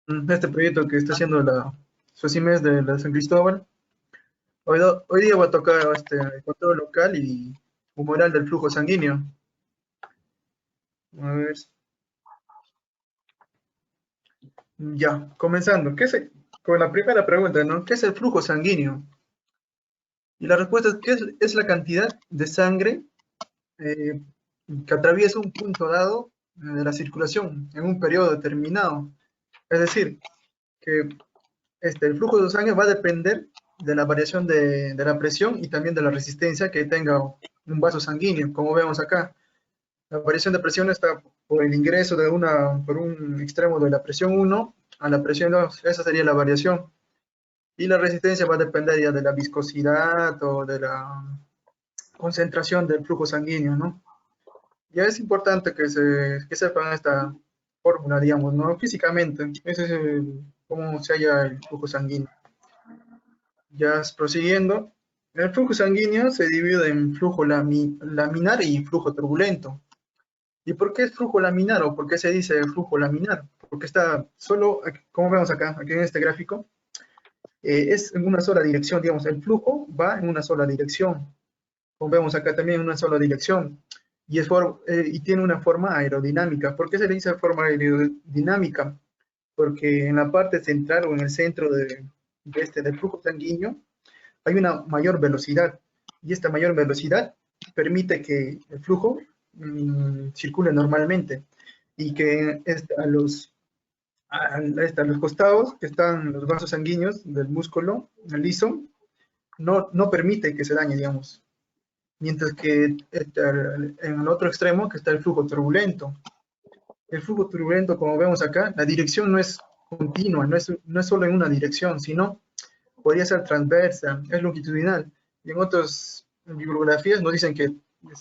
este proyecto que está haciendo la SOCIMES de la San Cristóbal. Hoy día voy a tocar el control local y humoral del flujo sanguíneo. A ver, ya, comenzando. Con la primera pregunta, ¿no? ¿Qué es el flujo sanguíneo? Y la respuesta es que es la cantidad de sangre eh, que atraviesa un punto dado de la circulación en un periodo determinado. Es decir, que el flujo de sangre va a depender de la variación de la presión y también de la resistencia que tenga un vaso sanguíneo, como vemos acá. La variación de presión está por el ingreso por un extremo de la presión 1 a la presión 2, esa sería la variación. Y la resistencia va a depender ya de la viscosidad o de la concentración del flujo sanguíneo, ¿no? Ya es importante que sepan esta fórmula, digamos, ¿no? Físicamente, ese es cómo se halla el flujo sanguíneo. Ya prosiguiendo, el flujo sanguíneo se divide en flujo laminar y flujo turbulento. ¿Y por qué es flujo laminar o por qué se dice flujo laminar? Porque está solo, como vemos acá, aquí en este gráfico, es en una sola dirección, digamos, el flujo va en una sola dirección. Como vemos acá también en una sola dirección. Y tiene una forma aerodinámica. ¿Por qué se le dice forma aerodinámica? Porque en la parte central o en el centro del flujo sanguíneo hay una mayor velocidad y esta mayor velocidad permite que el flujo circule normalmente y que a los costados, que están los vasos sanguíneos del músculo liso, no permite que se dañe, digamos. Mientras que en el otro extremo, que está el flujo turbulento. El flujo turbulento, como vemos acá, la dirección no es continua, no es solo en una dirección, sino podría ser transversa, es longitudinal. Y en otras bibliografías nos dicen que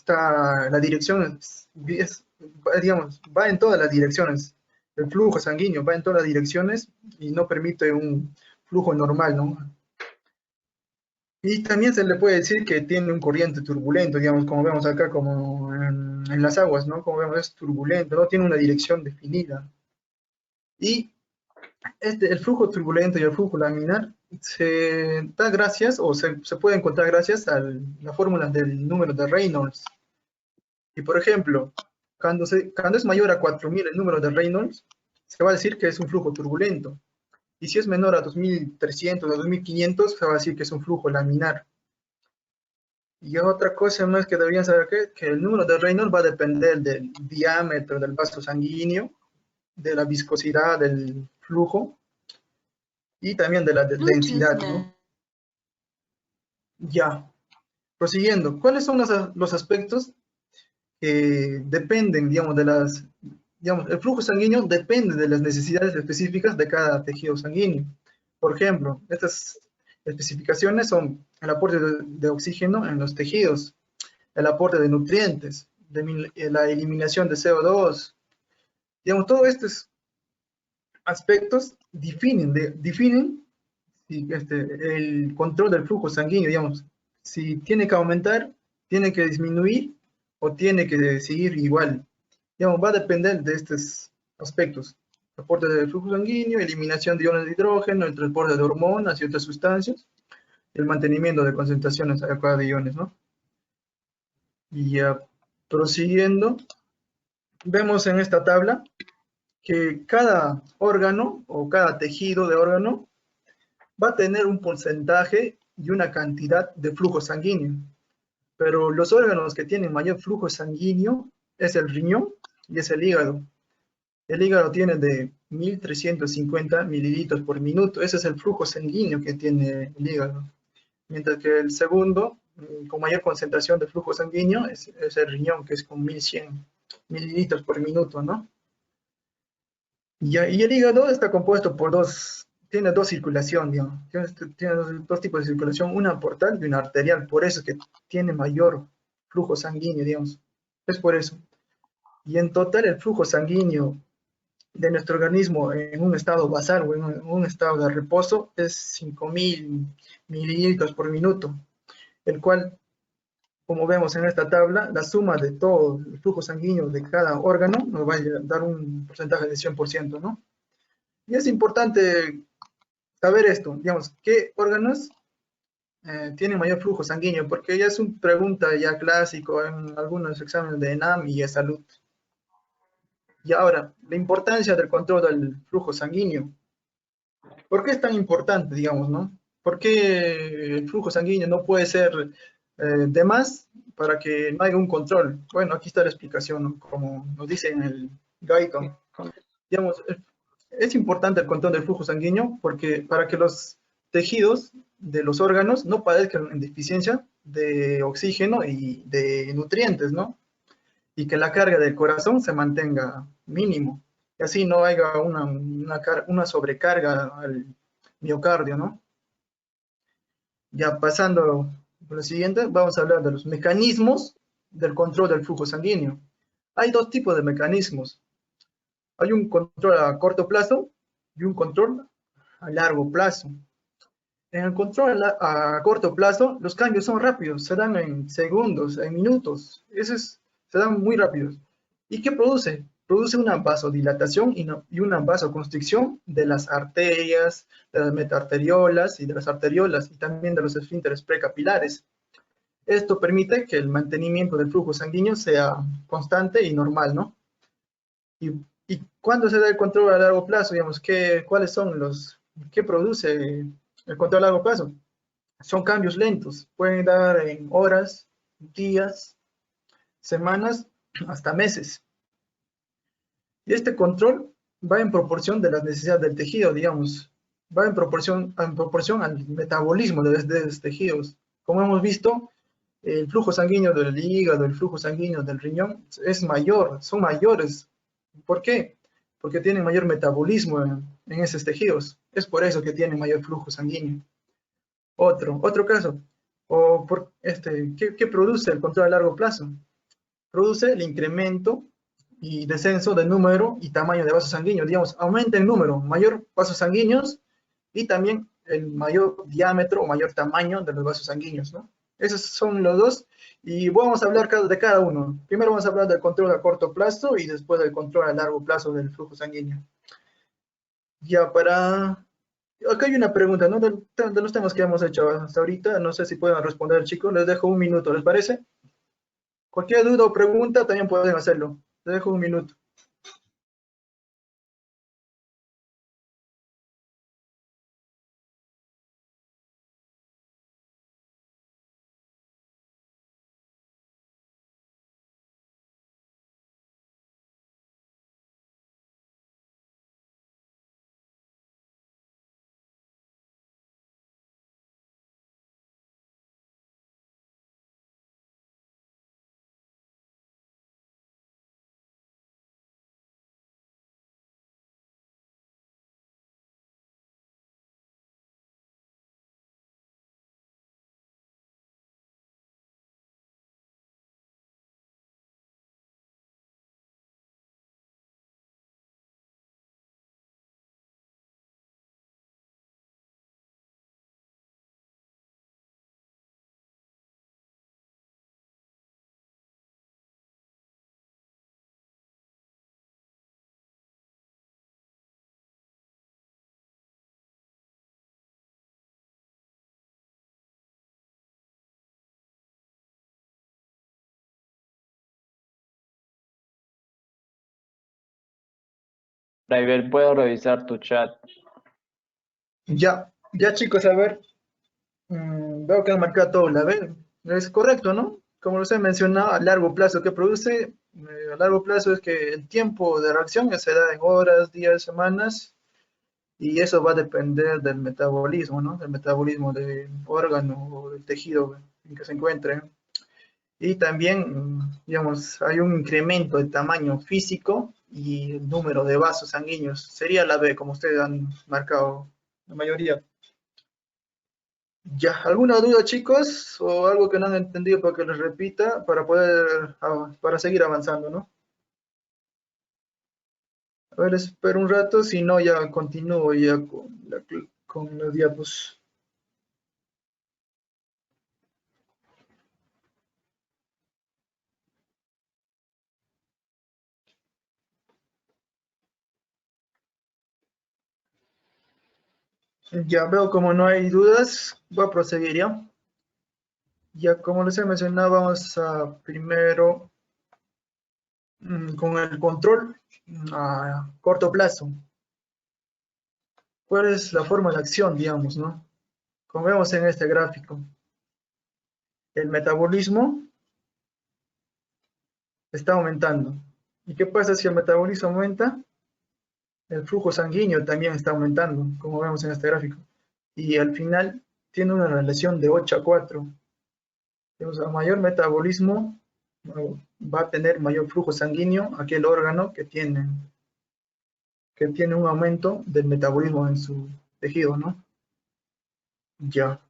la dirección digamos, va en todas las direcciones. El flujo sanguíneo va en todas las direcciones y no permite un flujo normal, ¿no? Y también se le puede decir que tiene un corriente turbulento, digamos, como vemos acá, como en las aguas, ¿no? Como vemos, es turbulento, no tiene una dirección definida. Y el flujo turbulento y el flujo laminar se da gracias, o se puede encontrar gracias a la fórmula del número de Reynolds. Y por ejemplo, cuando es mayor a 4000 el número de Reynolds, se va a decir que es un flujo turbulento. Y si es menor a 2300 o 2500, se va a decir que es un flujo laminar. Y otra cosa más que deberían saber que el número de Reynolds va a depender del diámetro del vaso sanguíneo, de la viscosidad del flujo y también de la densidad, ¿no? Ya, prosiguiendo, ¿cuáles son los aspectos que dependen, digamos, el flujo sanguíneo depende de las necesidades específicas de cada tejido sanguíneo? Por ejemplo, estas especificaciones son el aporte de oxígeno en los tejidos, el aporte de nutrientes, la eliminación de CO2, digamos, todos estos aspectos definen el control del flujo sanguíneo, digamos, si tiene que aumentar, tiene que disminuir o tiene que seguir igual. Digamos, va a depender de estos aspectos. Aporte del flujo sanguíneo, eliminación de iones de hidrógeno, el transporte de hormonas y otras sustancias, el mantenimiento de concentraciones adecuadas de iones, ¿no? Y ya prosiguiendo, vemos en esta tabla que cada órgano o cada tejido de órgano va a tener un porcentaje y una cantidad de flujo sanguíneo. Pero los órganos que tienen mayor flujo sanguíneo es el riñón y es el hígado. El hígado tiene de 1350 mililitros por minuto. Ese es el flujo sanguíneo que tiene el hígado. Mientras que el segundo, con mayor concentración de flujo sanguíneo, es el riñón, que es con 1100 mililitros por minuto, ¿no? Y el hígado está compuesto tiene dos circulaciones, digamos. Tiene dos tipos de circulación, una portal y una arterial. Por eso es que tiene mayor flujo sanguíneo, digamos. Es por eso. Y en total el flujo sanguíneo de nuestro organismo en un estado basal o en un estado de reposo es 5000 mililitros por minuto, el cual, como vemos en esta tabla, la suma de todo el flujo sanguíneo de cada órgano nos va a dar un porcentaje de 100%, ¿no? Y es importante saber esto, digamos, qué órganos tienen mayor flujo sanguíneo, porque ya es una pregunta ya clásico en algunos exámenes de ENAM y de salud. Y ahora, la importancia del control del flujo sanguíneo. ¿Por qué es tan importante, digamos, no? ¿Por qué el flujo sanguíneo no puede ser de más para que no haya un control? Bueno, aquí está la explicación, ¿no? Como nos dice en el guidon. Digamos, es importante el control del flujo sanguíneo porque para que los tejidos de los órganos no padezcan en deficiencia de oxígeno y de nutrientes, ¿no? Y que la carga del corazón se mantenga mínimo. Y así no haya una sobrecarga al miocardio, ¿no? Ya pasando por lo siguiente, vamos a hablar de los mecanismos del control del flujo sanguíneo. Hay dos tipos de mecanismos. Hay un control a corto plazo y un control a largo plazo. En el control a corto plazo, los cambios son rápidos, se dan en segundos, en minutos. Se dan muy rápidos. ¿Y qué produce? Produce una vasodilatación y una vasoconstricción de las arterias, de las metaarteriolas y de las arteriolas, y también de los esfínteres precapilares. Esto permite que el mantenimiento del flujo sanguíneo sea constante y normal, ¿no? ¿Y, y cuándo se da el control a largo plazo? Digamos, ¿cuáles son qué produce el control a largo plazo? Son cambios lentos, pueden dar en horas, días, semanas, hasta meses. Y este control va en proporción de las necesidades del tejido, digamos, va en proporción al metabolismo de los tejidos. Como hemos visto, el flujo sanguíneo del hígado, el flujo sanguíneo del riñón es mayor, son mayores. ¿Por qué? Porque tienen mayor metabolismo en esos tejidos. Es por eso que tienen mayor flujo sanguíneo. Otro caso, ¿qué produce el control a largo plazo? Produce el incremento y descenso del número y tamaño de vasos sanguíneos. Digamos, aumenta el número, mayor vasos sanguíneos y también el mayor diámetro o mayor tamaño de los vasos sanguíneos, ¿no? Esos son los dos y vamos a hablar de cada uno. Primero vamos a hablar del control a corto plazo y después del control a largo plazo del flujo sanguíneo. Ya para... Acá hay una pregunta, ¿no? De los temas que hemos hecho hasta ahorita, no sé si pueden responder, chicos, les dejo un minuto, ¿les parece? Cualquier duda o pregunta también pueden hacerlo. Les dejo un minuto. Raibel, ¿puedo revisar tu chat? Ya chicos, a ver, veo que han marcado todo la vez. Es correcto, ¿no? Como les he mencionado, a largo plazo, ¿qué produce? A largo plazo es que el tiempo de reacción ya se da en horas, días, semanas, y eso va a depender del metabolismo, ¿no? Del metabolismo del órgano o del tejido en que se encuentre. Y también, digamos, hay un incremento de tamaño físico y el número de vasos sanguíneos. Sería la B, como ustedes han marcado la mayoría. Ya, ¿alguna duda, chicos? ¿O algo que no han entendido para que les repita para seguir avanzando, ¿no? A ver, espero un rato, si no, ya continúo ya con los diapos. Ya veo como no hay dudas, voy a proseguir ya. Ya como les he mencionado, vamos a primero con el control a corto plazo. ¿Cuál es la forma de acción, digamos, no? Como vemos en este gráfico, el metabolismo está aumentando. ¿Y qué pasa si el metabolismo aumenta? El flujo sanguíneo también está aumentando, como vemos en este gráfico. Y al final tiene una relación de 8 a 4. Digamos, a mayor metabolismo va a tener mayor flujo sanguíneo aquel órgano que tiene un aumento del metabolismo en su tejido, ¿no? Ya.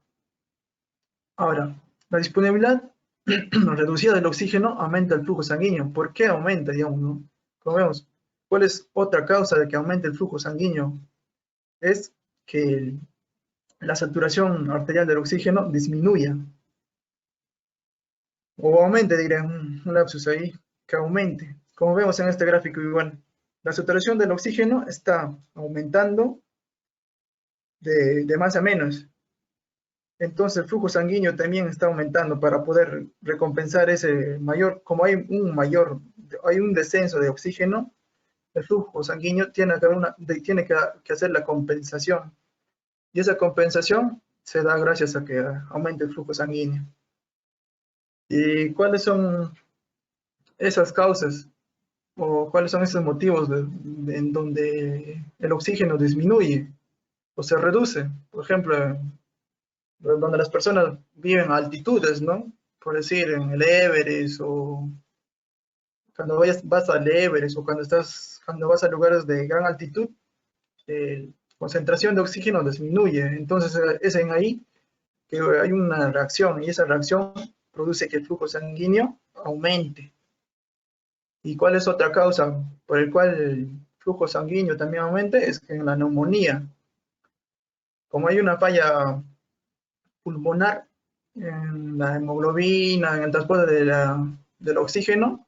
Ahora, la disponibilidad reducida del oxígeno aumenta el flujo sanguíneo. ¿Por qué aumenta, digamos, no? Como vemos, ¿cuál es otra causa de que aumente el flujo sanguíneo? Es que la saturación arterial del oxígeno disminuya. O aumente, diré, un lapsus ahí, que aumente. Como vemos en este gráfico igual, la saturación del oxígeno está aumentando de más a menos. Entonces el flujo sanguíneo también está aumentando para poder recompensar ese mayor, como hay un descenso de oxígeno, el flujo sanguíneo tiene que hacer la compensación. Y esa compensación se da gracias a que aumente el flujo sanguíneo. ¿Y cuáles son esas causas o cuáles son esos motivos en donde el oxígeno disminuye o se reduce? Por ejemplo, donde las personas viven a altitudes, ¿no? Por decir, en el Everest o cuando vas al Everest o cuando vas a lugares de gran altitud, la concentración de oxígeno disminuye. Entonces es en ahí que hay una reacción y esa reacción produce que el flujo sanguíneo aumente. ¿Y cuál es otra causa por el cual el flujo sanguíneo también aumente? Es que en la neumonía, como hay una falla pulmonar en la hemoglobina, en el transporte del oxígeno,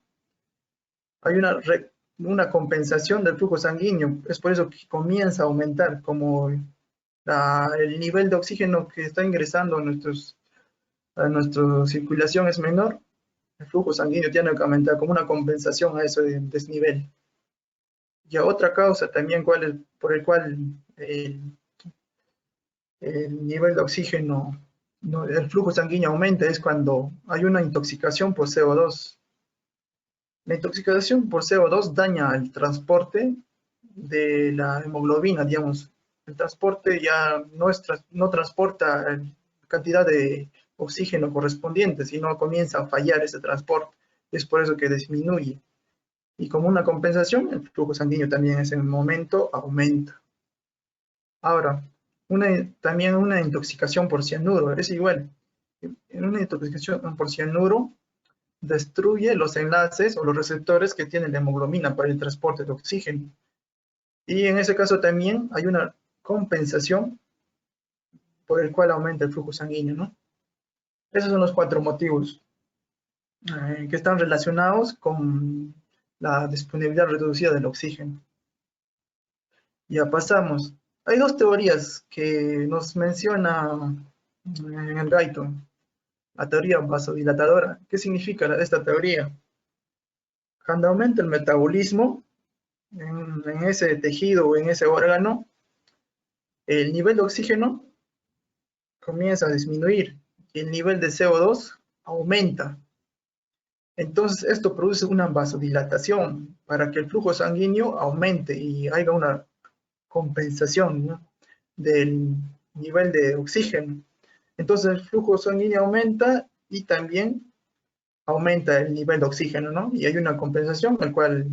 hay una compensación del flujo sanguíneo. Es por eso que comienza a aumentar, como el nivel de oxígeno que está ingresando a nuestra circulación es menor, el flujo sanguíneo tiene que aumentar como una compensación a ese desnivel. Y a otra causa también por el cual el nivel de oxígeno, el flujo sanguíneo aumenta es cuando hay una intoxicación por CO2. La intoxicación por CO2 daña el transporte de la hemoglobina, digamos. El transporte ya no transporta la cantidad de oxígeno correspondiente, sino comienza a fallar ese transporte. Es por eso que disminuye. Y como una compensación, el flujo sanguíneo también en ese momento aumenta. Ahora, también una intoxicación por cianuro, es igual. En una intoxicación por cianuro destruye los enlaces o los receptores que tiene la hemoglobina para el transporte de oxígeno. Y en ese caso también hay una compensación por el cual aumenta el flujo sanguíneo, ¿no? Esos son los 4 motivos que están relacionados con la disponibilidad reducida del oxígeno. Ya pasamos. Hay 2 teorías que nos menciona en el Guyton. La teoría vasodilatadora. ¿Qué significa esta teoría? Cuando aumenta el metabolismo en ese tejido o en ese órgano, el nivel de oxígeno comienza a disminuir y el nivel de CO2 aumenta. Entonces esto produce una vasodilatación para que el flujo sanguíneo aumente y haya una compensación, ¿no?, del nivel de oxígeno. Entonces el flujo sanguíneo aumenta y también aumenta el nivel de oxígeno, ¿no? Y hay una compensación, el cual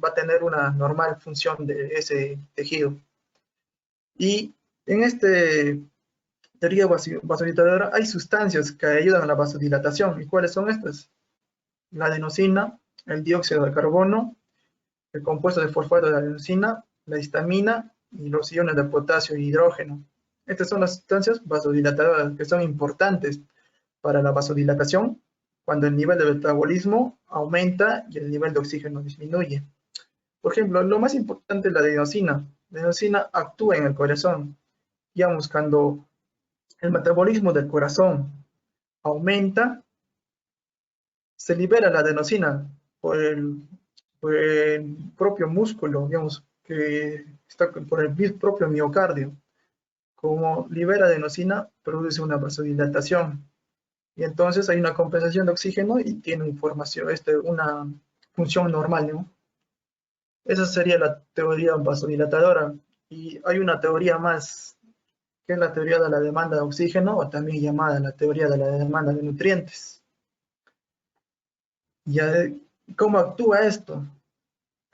va a tener una normal función de ese tejido. Y en este teoría vasodilatadora hay sustancias que ayudan a la vasodilatación. ¿Y cuáles son estas? La adenosina, el dióxido de carbono, el compuesto de fosfato de adenosina, la histamina y los iones de potasio e hidrógeno. Estas son las sustancias vasodilatadoras que son importantes para la vasodilatación cuando el nivel de metabolismo aumenta y el nivel de oxígeno disminuye. Por ejemplo, lo más importante es la adenosina. la adenosina actúa en el corazón. Digamos, cuando el metabolismo del corazón aumenta, se libera la adenosina por el propio músculo, digamos, que está por el propio miocardio. Como libera adenosina, produce una vasodilatación. Y entonces hay una compensación de oxígeno y tiene una función normal, ¿no? Esa sería la teoría vasodilatadora. Y hay una teoría más, que es la teoría de la demanda de oxígeno, o también llamada la teoría de la demanda de nutrientes. ¿Cómo actúa esto?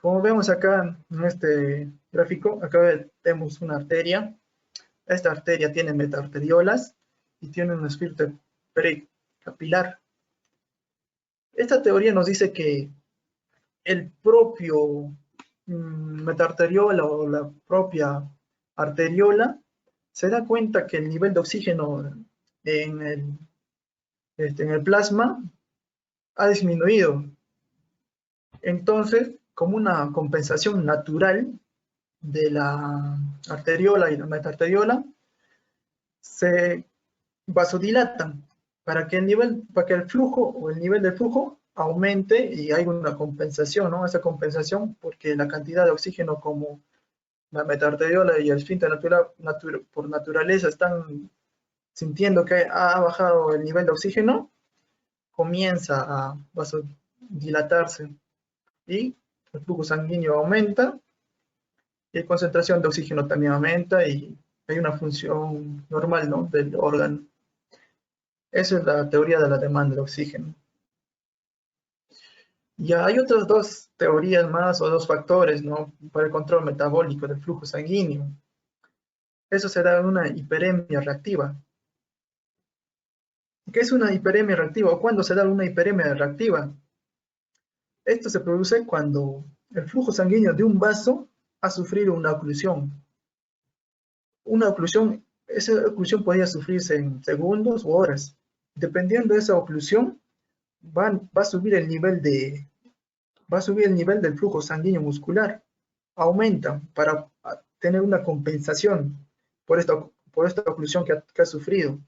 Como vemos acá en este gráfico, acá tenemos una arteria. Esta arteria tiene metaarteriolas y tiene un esfínter pericapilar. Esta teoría nos dice que el propio metaarteriola o la propia arteriola se da cuenta que el nivel de oxígeno en el plasma ha disminuido. Entonces, como una compensación natural de la arteriola y la metaarteriola, se vasodilatan para que el flujo o el nivel del flujo aumente y hay una compensación, ¿no? Esa compensación porque la cantidad de oxígeno como la metaarteriola y el esfínter por naturaleza están sintiendo que ha bajado el nivel de oxígeno, comienza a vasodilatarse y el flujo sanguíneo aumenta y la concentración de oxígeno también aumenta y hay una función normal, ¿no?, del órgano. Esa es la teoría de la demanda de oxígeno. Y hay otras dos teorías más o dos factores, ¿no?, para el control metabólico del flujo sanguíneo. Eso se da en una hiperemia reactiva. ¿Qué es una hiperemia reactiva o cuándo se da una hiperemia reactiva? Esto se produce cuando el flujo sanguíneo de un vaso ha sufrido una oclusión. Esa oclusión podría sufrirse en segundos o horas. Dependiendo de esa oclusión, va a subir el nivel del flujo sanguíneo muscular. Aumenta para tener una compensación por esta oclusión que ha sufrido.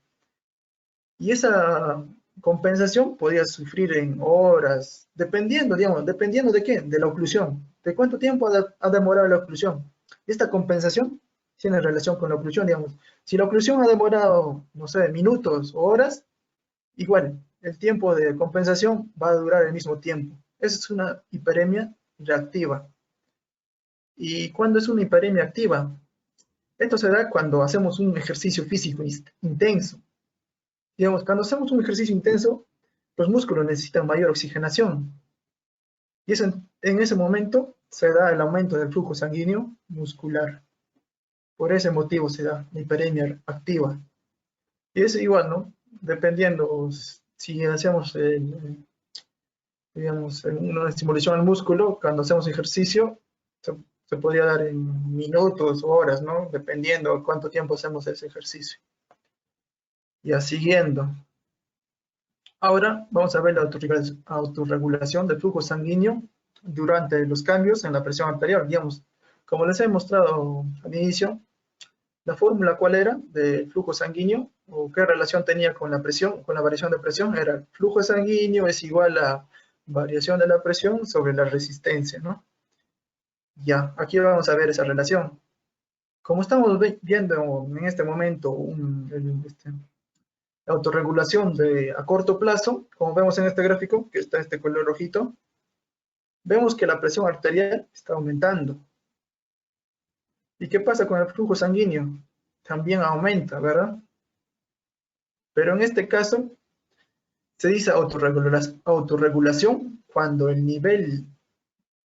Y esa compensación podría sufrir en horas, dependiendo de qué, de la oclusión, de cuánto tiempo ha demorado la oclusión. Esta compensación tiene relación con la oclusión, digamos. Si la oclusión ha demorado, no sé, minutos o horas, igual, el tiempo de compensación va a durar el mismo tiempo. Esa es una hiperemia reactiva. ¿Y cuándo es una hiperemia activa? Esto se da cuando hacemos un ejercicio físico intenso. Digamos, cuando hacemos un ejercicio intenso, los músculos necesitan mayor oxigenación. Y en ese momento se da el aumento del flujo sanguíneo muscular. Por ese motivo se da la hiperemia activa. Y es igual, ¿no? Dependiendo si hacemos, digamos, una estimulación al músculo, cuando hacemos ejercicio, se podría dar en minutos o horas, ¿no? Dependiendo cuánto tiempo hacemos ese ejercicio. Ya siguiendo. Ahora vamos a ver la autorregulación del flujo sanguíneo durante los cambios en la presión arterial. Digamos, como les he mostrado al inicio, la fórmula cuál era del flujo sanguíneo o qué relación tenía con la presión, con la variación de presión, era el flujo sanguíneo es igual a variación de la presión sobre la resistencia, ¿no? Ya, aquí vamos a ver esa relación. Como estamos viendo en este momento la autorregulación a corto plazo, como vemos en este gráfico, que está este color rojito, vemos que la presión arterial está aumentando. ¿Y qué pasa con el flujo sanguíneo? También aumenta, ¿verdad? Pero en este caso, se dice autorregulación cuando el nivel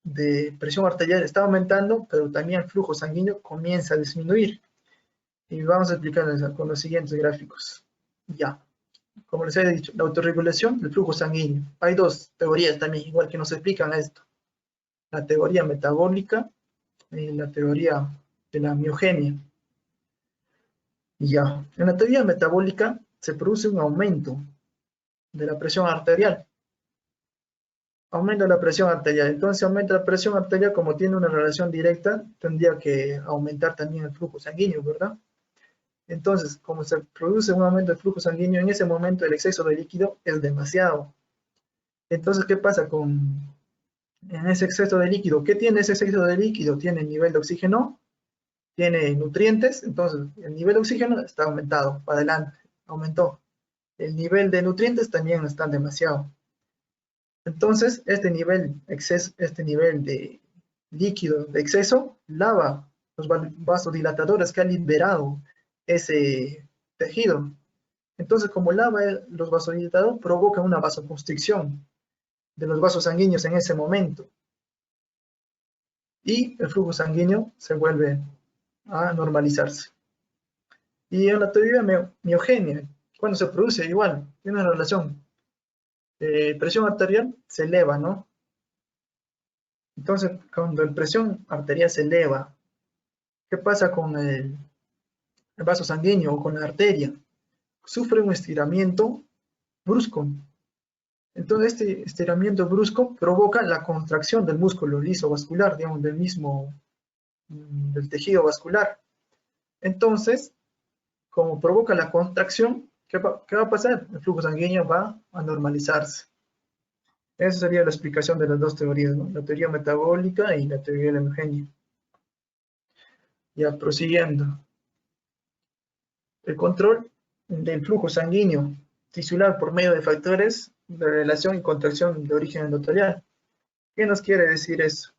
de presión arterial está aumentando, pero también el flujo sanguíneo comienza a disminuir. Y vamos a explicar con los siguientes gráficos. Ya. Como les he dicho, la autorregulación del flujo sanguíneo. Hay dos teorías también, igual que nos explican esto. La teoría metabólica y la teoría de la miogenia. Ya, en la teoría metabólica se produce un aumento de la presión arterial. aumenta la presión arterial. Entonces, aumenta la presión arterial, como tiene una relación directa, tendría que aumentar también el flujo sanguíneo, ¿verdad? Entonces, como se produce un aumento del flujo sanguíneo, en ese momento el exceso de líquido es demasiado. Entonces, ¿qué pasa en ese exceso de líquido? ¿Qué tiene ese exceso de líquido? Tiene nivel de oxígeno, tiene nutrientes, entonces el nivel de oxígeno está aumentado, para adelante, aumentó. El nivel de nutrientes también está demasiado. Entonces, este nivel de líquido de exceso lava los vasodilatadores que ha liberado ese tejido. Entonces, como lava los vasodilatadores, provoca una vasoconstricción de los vasos sanguíneos en ese momento. Y el flujo sanguíneo se vuelve a normalizarse. Y en la teoría miogénia, cuando se produce igual, tiene una relación. Presión arterial se eleva, ¿no? Entonces, cuando la presión arterial se eleva, ¿qué pasa con el vaso sanguíneo o con la arteria? Sufre un estiramiento brusco. Entonces, este estiramiento brusco provoca la contracción del músculo liso vascular, digamos, del tejido vascular. Entonces, como provoca la contracción, ¿qué va a pasar? El flujo sanguíneo va a normalizarse. Esa sería la explicación de las dos teorías, ¿no? La teoría metabólica y la teoría de la hemogenia. Ya prosiguiendo. El control del flujo sanguíneo tisular por medio de factores de relación y contracción de origen endotelial. ¿Qué nos quiere decir eso?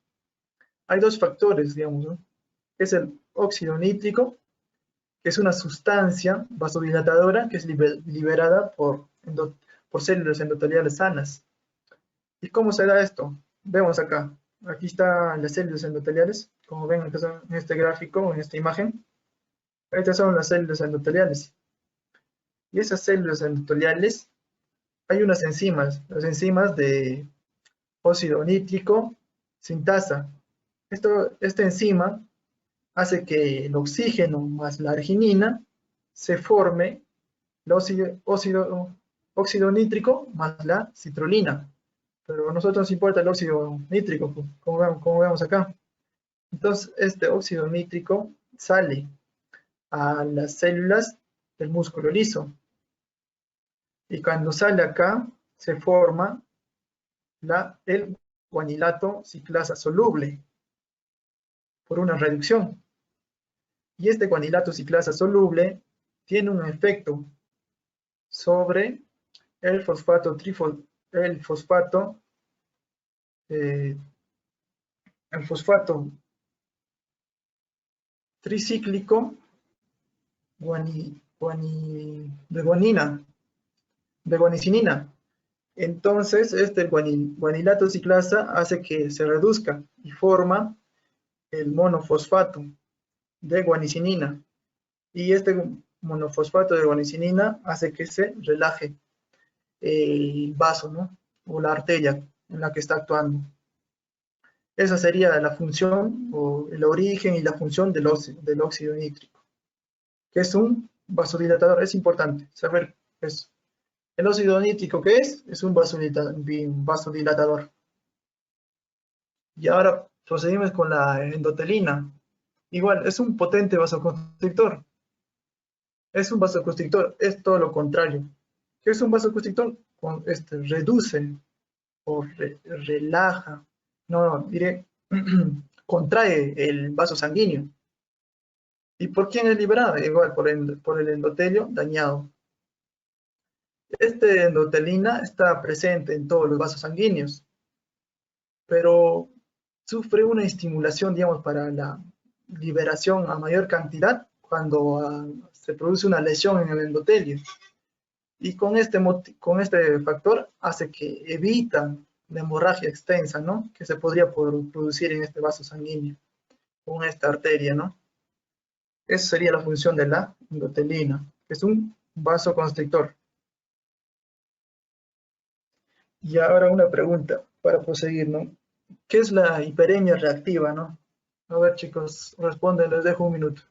Hay dos factores, digamos, ¿no? Es el óxido nítrico, que es una sustancia vasodilatadora que es liberada por células endoteliales sanas. ¿Y cómo se da esto? Vemos acá. Aquí están las células endoteliales, como ven en este gráfico, en esta imagen. Estas son las células endoteliales. Y esas células endoteliales, hay unas enzimas, las enzimas de óxido nítrico sintasa. Esta enzima hace que el oxígeno más la arginina se forme el óxido nítrico más la citrulina. Pero a nosotros nos importa el óxido nítrico, como vemos acá. Entonces, este óxido nítrico sale a las células del músculo liso. Y cuando sale acá, se forma el guanilato ciclasa soluble por una reducción. Y este guanilato ciclasa soluble tiene un efecto sobre el fosfato, eh, el fosfato tricíclico de guanicinina. Entonces, este guanilato ciclasa hace que se reduzca y forma el monofosfato de guanicinina. Y este monofosfato de guanicinina hace que se relaje el vaso, ¿no? O la arteria en la que está actuando. Esa sería la función o el origen y la función del óxido nítrico, que es un vasodilatador. Es importante saber eso. El óxido nítrico, ¿qué es? Es un vasodilatador. Y ahora procedimos con la endotelina. Igual, es un potente vasoconstrictor. Es un vasoconstrictor, es todo lo contrario. ¿Qué es un vasoconstrictor? Reduce o relaja, no, diré, contrae el vaso sanguíneo. ¿Y por quién es liberada? Igual, por el endotelio dañado. Esta endotelina está presente en todos los vasos sanguíneos, pero sufre una estimulación, digamos, para la liberación a mayor cantidad cuando se produce una lesión en el endotelio. Y con este factor hace que evita la hemorragia extensa, ¿no? Que se podría producir en este vaso sanguíneo, con esta arteria, ¿no? Esa sería la función de la endotelina, que es un vasoconstrictor. Y ahora una pregunta para proseguir, ¿no? ¿Qué es la hiperemia reactiva, no? A ver, chicos, responden, les dejo un minuto.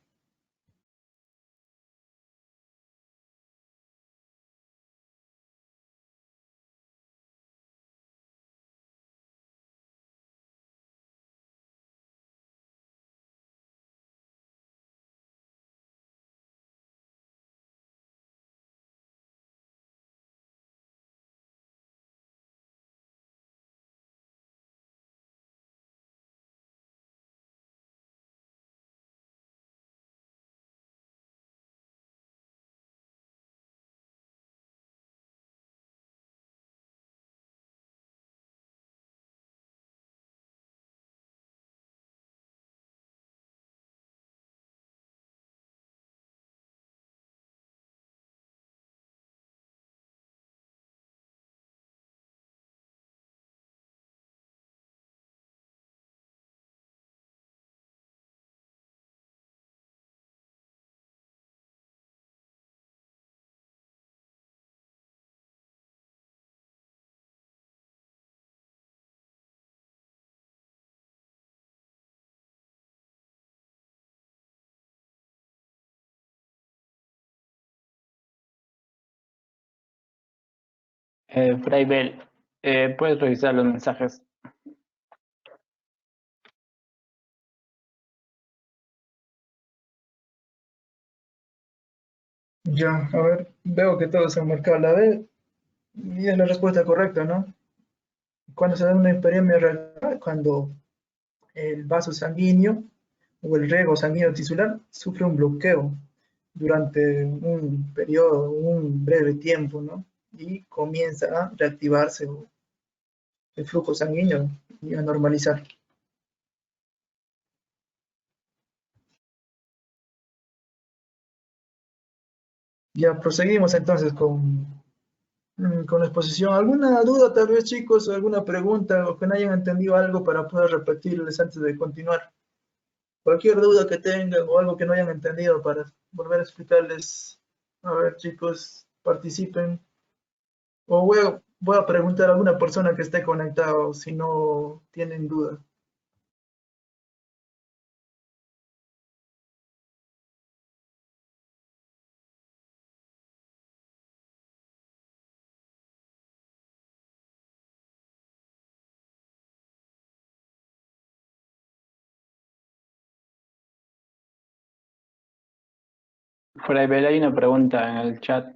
Fray Bel, puedes revisar los mensajes. Ya, a ver, veo que todos han marcado la B y es la respuesta correcta, ¿no? Cuando se da una hiperemia reactiva, cuando el vaso sanguíneo o el riego sanguíneo tisular sufre un bloqueo durante un periodo, un breve tiempo, ¿no? Y comienza a reactivarse el flujo sanguíneo y a normalizar. Ya proseguimos entonces con la exposición. ¿Alguna duda tal vez, chicos, o alguna pregunta o que no hayan entendido algo para poder repetirles antes de continuar? Cualquier duda que tengan o algo que no hayan entendido para volver a explicarles. A ver, chicos, participen. O voy a preguntar a alguna persona que esté conectado si no tienen duda. Fray Bel, hay una pregunta en el chat.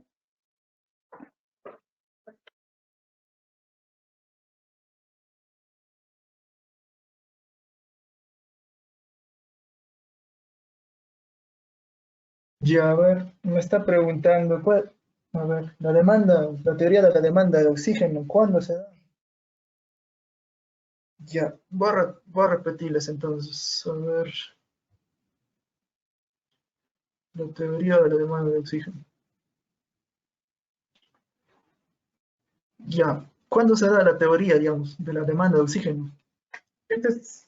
Ya, a ver, me está preguntando, a ver, la teoría de la demanda de oxígeno, ¿cuándo se da? Ya, voy a repetirles entonces, a ver, la teoría de la demanda de oxígeno. Ya, ¿cuándo se da la teoría, digamos, de la demanda de oxígeno? Esto es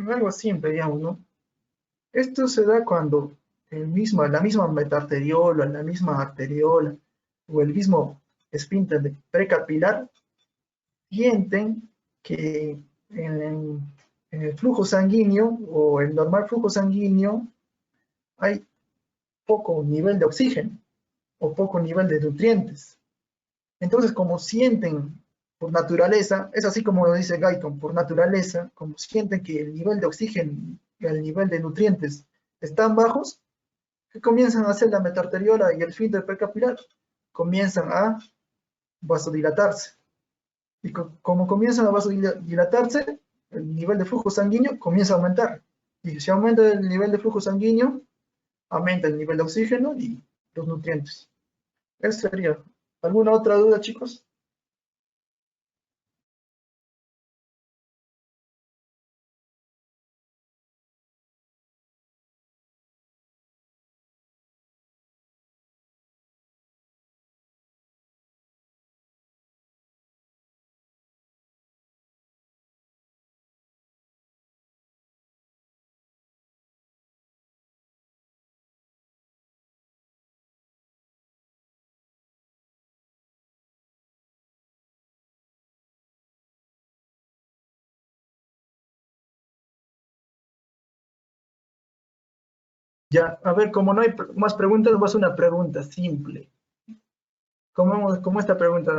algo simple, digamos, ¿no? Esto se da cuando la misma metaarteriola, la misma arteriola o el mismo esfínter precapilar sienten que en el flujo sanguíneo o el normal flujo sanguíneo hay poco nivel de oxígeno o poco nivel de nutrientes. Entonces, como sienten por naturaleza, es así como lo dice Guyton, por naturaleza, como sienten que el nivel de oxígeno y el nivel de nutrientes están bajos, que comienzan a hacer la metaarteriola y el esfínter precapilar, comienzan a vasodilatarse. Y como comienzan a vasodilatarse, el nivel de flujo sanguíneo comienza a aumentar. Y si aumenta el nivel de flujo sanguíneo, aumenta el nivel de oxígeno y los nutrientes. Eso sería. ¿Alguna otra duda, chicos? Ya, a ver, como no hay más preguntas, voy a hacer una pregunta simple. Como esta pregunta,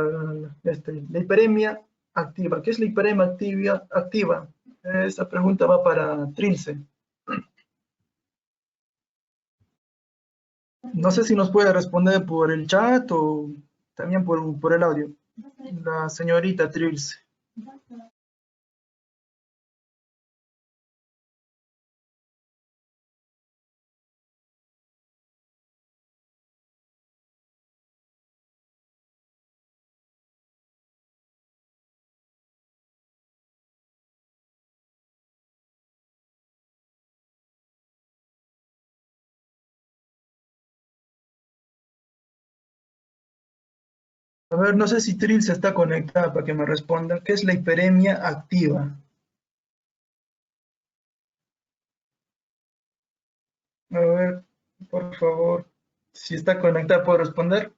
la hiperemia activa. ¿Qué es la hiperemia activa? Esta pregunta va para Trilce. No sé si nos puede responder por el chat o también por el audio. La señorita Trilce. A ver, no sé si Trilce está conectada para que me responda. ¿Qué es la hiperemia activa? A ver, por favor, si está conectada, ¿puedo responder?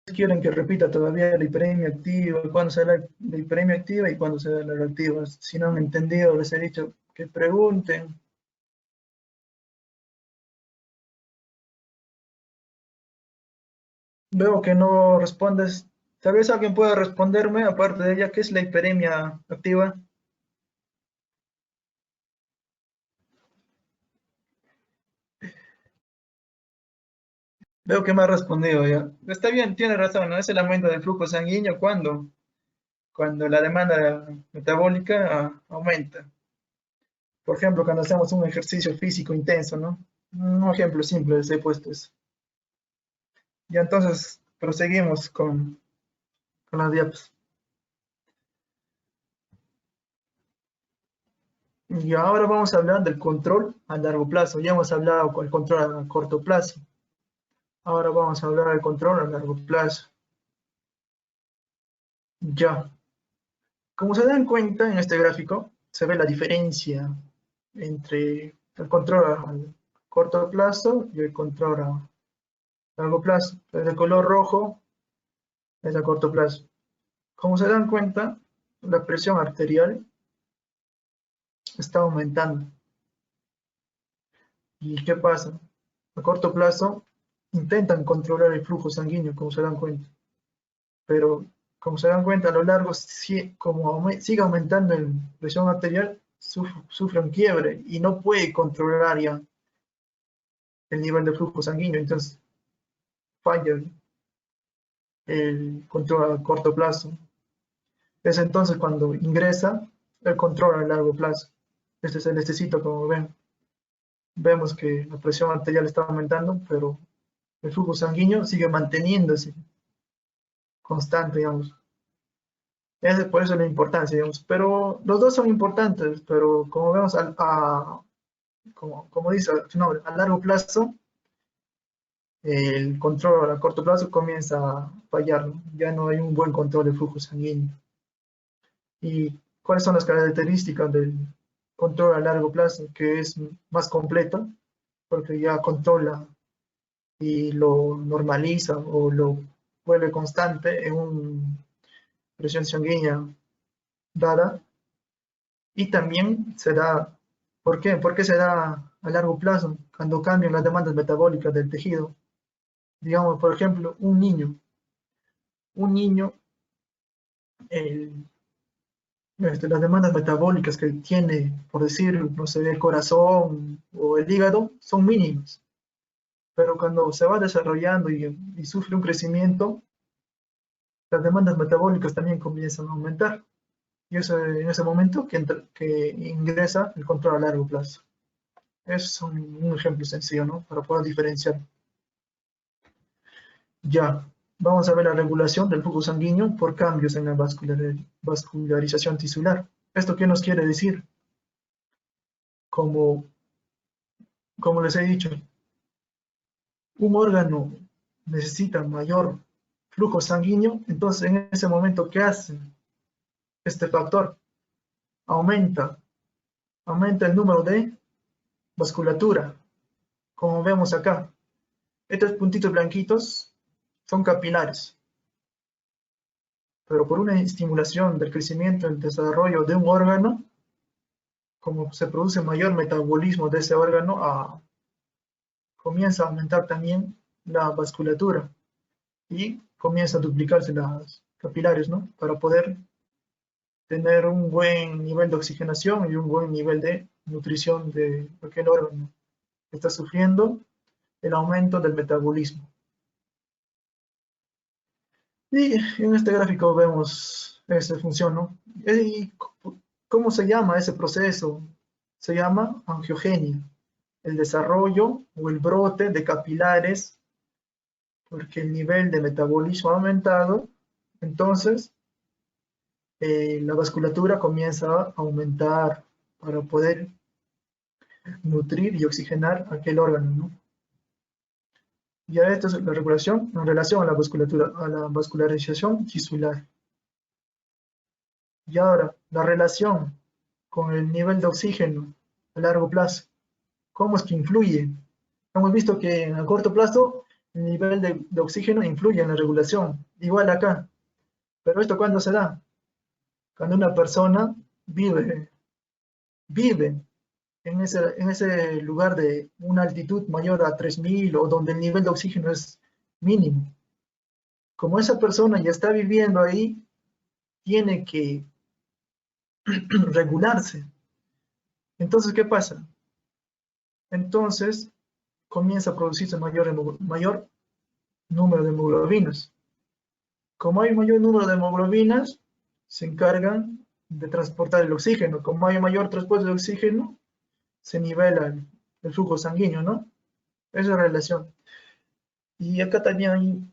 Quieren que repita todavía la hiperemia activa, cuándo será la hiperemia activa y cuándo será la reactiva. Si no han entendido, les he dicho que pregunten. Veo que no respondes. Tal vez alguien pueda responderme, aparte de ella, ¿qué es la hiperemia activa? Veo que me ha respondido ya. Está bien, tiene razón, ¿no? Es el aumento del flujo sanguíneo cuando la demanda metabólica aumenta. Por ejemplo, cuando hacemos un ejercicio físico intenso, ¿no? Un ejemplo simple les he puesto eso. Y entonces proseguimos con las diapos. Y ahora vamos a hablar del control a largo plazo. Ya hemos hablado con el control a corto plazo. Ahora vamos a hablar del control a largo plazo. Ya. Como se dan cuenta en este gráfico, se ve la diferencia entre el control a corto plazo y el control a largo plazo. El de color rojo es a corto plazo. Como se dan cuenta, la presión arterial está aumentando. ¿Y qué pasa? A corto plazo intentan controlar el flujo sanguíneo, como se dan cuenta. Pero como se dan cuenta, a lo largo, como sigue aumentando la presión arterial, sufre un quiebre y no puede controlar ya el nivel de flujo sanguíneo. Entonces falla el control a corto plazo. Es entonces cuando ingresa el control a largo plazo. Este es el necesito, como ven. Vemos que la presión arterial está aumentando, pero el flujo sanguíneo sigue manteniéndose constante, digamos. Por eso la importancia, digamos. Pero los dos son importantes, pero como vemos, como dice su nombre, a largo plazo, el control a corto plazo comienza a fallar, ¿no? Ya no hay un buen control de flujo sanguíneo. ¿Y cuáles son las características del control a largo plazo? Que es más completo, porque ya controla y lo normaliza o lo vuelve constante en una presión sanguínea dada. Y también se da, ¿por qué? Porque se da a largo plazo, cuando cambian las demandas metabólicas del tejido. Digamos, por ejemplo, un niño, las demandas metabólicas que tiene, por decir, no sé, el corazón o el hígado, son mínimas. Pero cuando se va desarrollando y sufre un crecimiento, las demandas metabólicas también comienzan a aumentar. Y es en ese momento que ingresa el control a largo plazo. Es un ejemplo sencillo, ¿no? Para poder diferenciar. Ya, vamos a ver la regulación del flujo sanguíneo por cambios en la vascularización tisular. ¿Esto qué nos quiere decir? Como, como les he dicho, un órgano necesita mayor flujo sanguíneo, entonces en ese momento, ¿qué hace este factor? Aumenta, aumenta el número de vasculatura, como vemos acá. Estos puntitos blanquitos son capilares, pero por una estimulación del crecimiento y el desarrollo de un órgano, como se produce mayor metabolismo de ese órgano, comienza a aumentar también la vasculatura y comienza a duplicarse las capilares, ¿no? Para poder tener un buen nivel de oxigenación y un buen nivel de nutrición de aquel órgano que está sufriendo el aumento del metabolismo. Y en este gráfico vemos esa función, ¿no? ¿Y cómo se llama ese proceso? Se llama angiogenia, el desarrollo o el brote de capilares, porque el nivel de metabolismo ha aumentado, entonces la vasculatura comienza a aumentar para poder nutrir y oxigenar aquel órgano, ¿no? Ya esto es la regulación en relación a la vasculatura, a la vascularización tisular. Y ahora, la relación con el nivel de oxígeno a largo plazo. ¿Cómo es que influye? Hemos visto que a corto plazo el nivel de oxígeno influye en la regulación. Igual acá. Pero ¿esto cuándo se da? Cuando una persona vive en ese lugar de una altitud mayor a 3000 o donde el nivel de oxígeno es mínimo. como esa persona ya está viviendo ahí, tiene que regularse. Entonces, ¿qué pasa? Entonces, comienza a producirse mayor número de hemoglobinas. Como hay mayor número de hemoglobinas, se encargan de transportar el oxígeno. Como hay mayor transporte de oxígeno, se nivela el flujo sanguíneo, ¿no? Esa es la relación. Y acá también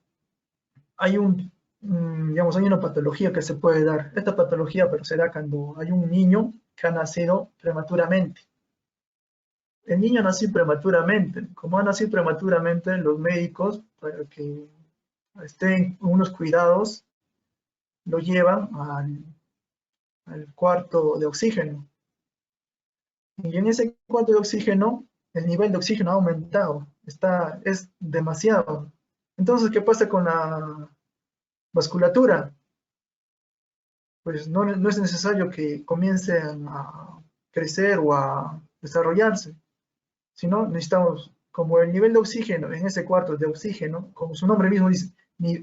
digamos, hay una patología que se puede dar. Esta patología pero se da cuando hay un niño que ha nacido prematuramente. El niño nació prematuramente. Como ha nacido prematuramente, los médicos, para que estén unos cuidados, lo llevan al cuarto de oxígeno. Y en ese cuarto de oxígeno, el nivel de oxígeno ha aumentado. Es demasiado. Entonces, ¿qué pasa con la vasculatura? Pues no es necesario que comiencen a crecer o a desarrollarse, sino necesitamos, como el nivel de oxígeno en ese cuarto de oxígeno, como su nombre mismo dice,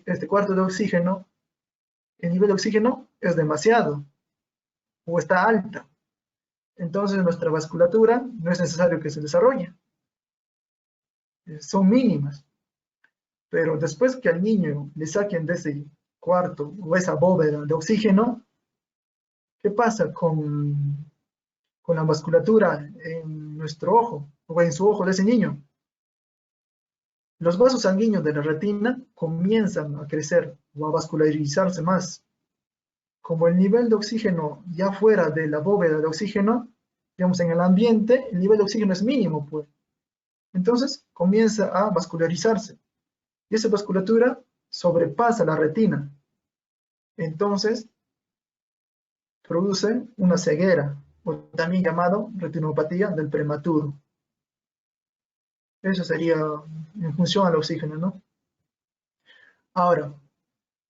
este cuarto de oxígeno, el nivel de oxígeno es demasiado o está alta. Entonces nuestra vasculatura no es necesario que se desarrolle, son mínimas. Pero después que al niño le saquen de ese cuarto o esa bóveda de oxígeno, ¿qué pasa con la vasculatura en nuestro ojo o en su ojo de ese niño? Los vasos sanguíneos de la retina comienzan a crecer o a vascularizarse más. Como el nivel de oxígeno ya fuera de la bóveda de oxígeno, digamos en el ambiente, el nivel de oxígeno es mínimo, pues. Entonces comienza a vascularizarse. Y esa vasculatura sobrepasa la retina. Entonces produce una ceguera, o también llamado retinopatía del prematuro. Eso sería en función al oxígeno, ¿no? Ahora,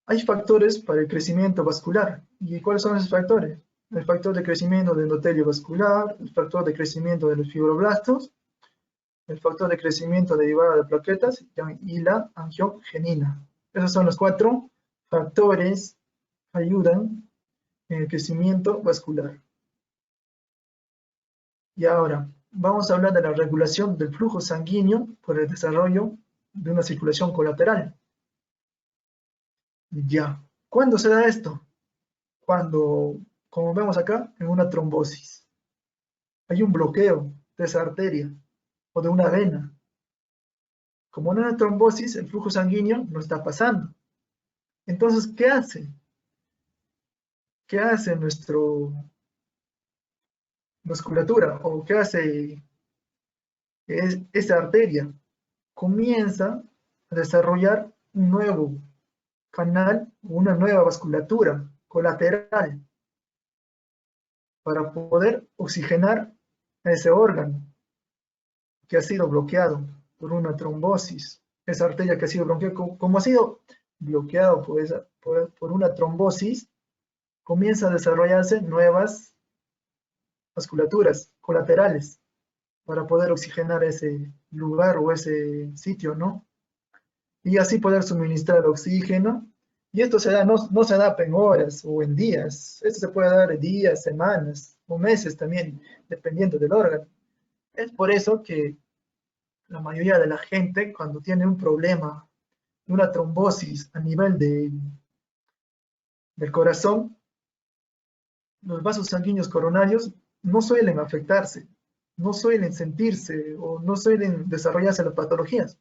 hay factores para el crecimiento vascular. ¿Y cuáles son esos factores? El factor de crecimiento del endotelio vascular, el factor de crecimiento de los fibroblastos, el factor de crecimiento derivado de plaquetas y la angiogenina. Esos son los 4 factores que ayudan en el crecimiento vascular. Y ahora, vamos a hablar de la regulación del flujo sanguíneo por el desarrollo de una circulación colateral. Ya. ¿Cuándo se da esto? Cuando, como vemos acá, en una trombosis. Hay un bloqueo de esa arteria o de una vena. Como en una trombosis, el flujo sanguíneo no está pasando. Entonces, ¿qué hace? ¿Qué hace nuestra musculatura? ¿O qué hace esa arteria? Comienza a desarrollar un nuevo canal, una nueva vasculatura colateral para poder oxigenar ese órgano que ha sido bloqueado por una trombosis. Esa arteria que ha sido bloqueada, como ha sido bloqueado por una trombosis, comienza a desarrollarse nuevas vasculaturas colaterales para poder oxigenar ese lugar o ese sitio, ¿no? Y así poder suministrar oxígeno. Y esto se da, no se da en horas o en días. Esto se puede dar en días, semanas o meses también, dependiendo del órgano. Es por eso que la mayoría de la gente, cuando tiene un problema, una trombosis a nivel del corazón, los vasos sanguíneos coronarios no suelen afectarse, no suelen sentirse o no suelen desarrollarse las patologías.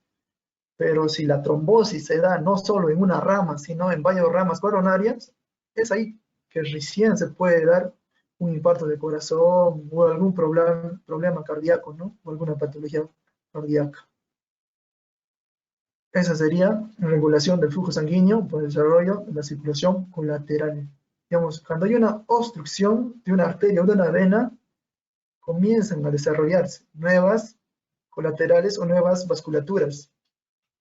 Pero si la trombosis se da no solo en una rama, sino en varias ramas coronarias, es ahí que recién se puede dar un infarto de corazón o algún problema cardíaco, ¿no? O alguna patología cardíaca. Esa sería la regulación del flujo sanguíneo por el desarrollo de la circulación colateral. Digamos, cuando hay una obstrucción de una arteria o de una vena, comienzan a desarrollarse nuevas colaterales o nuevas vasculaturas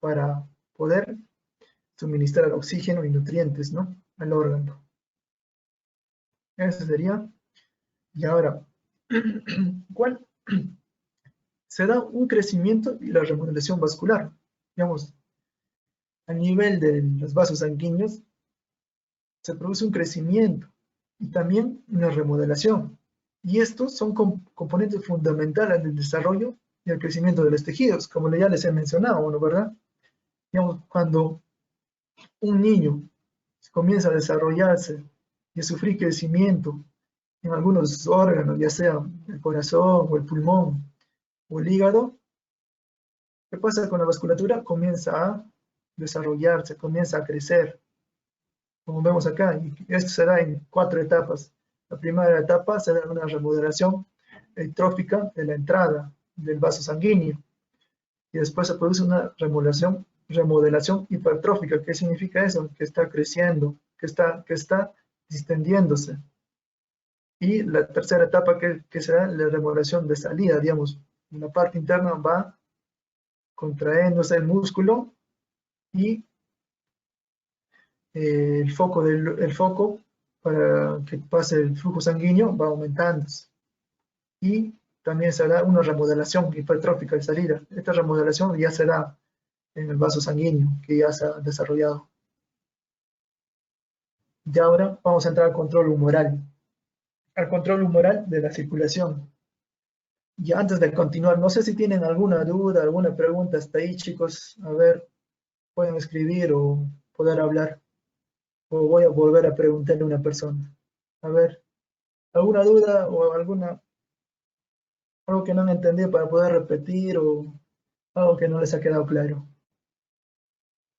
para poder suministrar oxígeno y nutrientes, ¿no? Al órgano. Eso sería. Y ahora, ¿cuál? Se da un crecimiento y la remodelación vascular. Digamos, a nivel de los vasos sanguíneos se produce un crecimiento y también una remodelación. Y estos son componentes fundamentales del desarrollo y el crecimiento de los tejidos, como ya les he mencionado, ¿no? ¿Verdad? Digamos, cuando un niño comienza a desarrollarse y a sufrir crecimiento en algunos órganos, ya sea el corazón o el pulmón o el hígado, ¿qué pasa con la vasculatura? Comienza a desarrollarse, comienza a crecer, como vemos acá, y esto será en 4 etapas. La primera etapa será una remodelación trófica de la entrada del vaso sanguíneo, y después se produce una remodelación hipertrófica. ¿Qué significa eso? Que está creciendo, que está distendiéndose. Y la tercera etapa que será la remodelación de salida, digamos, en la parte interna va contrayéndose el músculo y el foco para que pase el flujo sanguíneo va aumentando. Y también se hará una remodelación hipertrófica de salida. Esta remodelación ya será en el vaso sanguíneo que ya se ha desarrollado. Y ahora vamos a entrar al control humoral de la circulación. Y antes de continuar, no sé si tienen alguna duda, alguna pregunta hasta ahí, chicos. A ver, pueden escribir o poder hablar. O voy a volver a preguntarle a una persona. A ver, ¿alguna duda o algo que no han entendido para poder repetir o algo que no les ha quedado claro?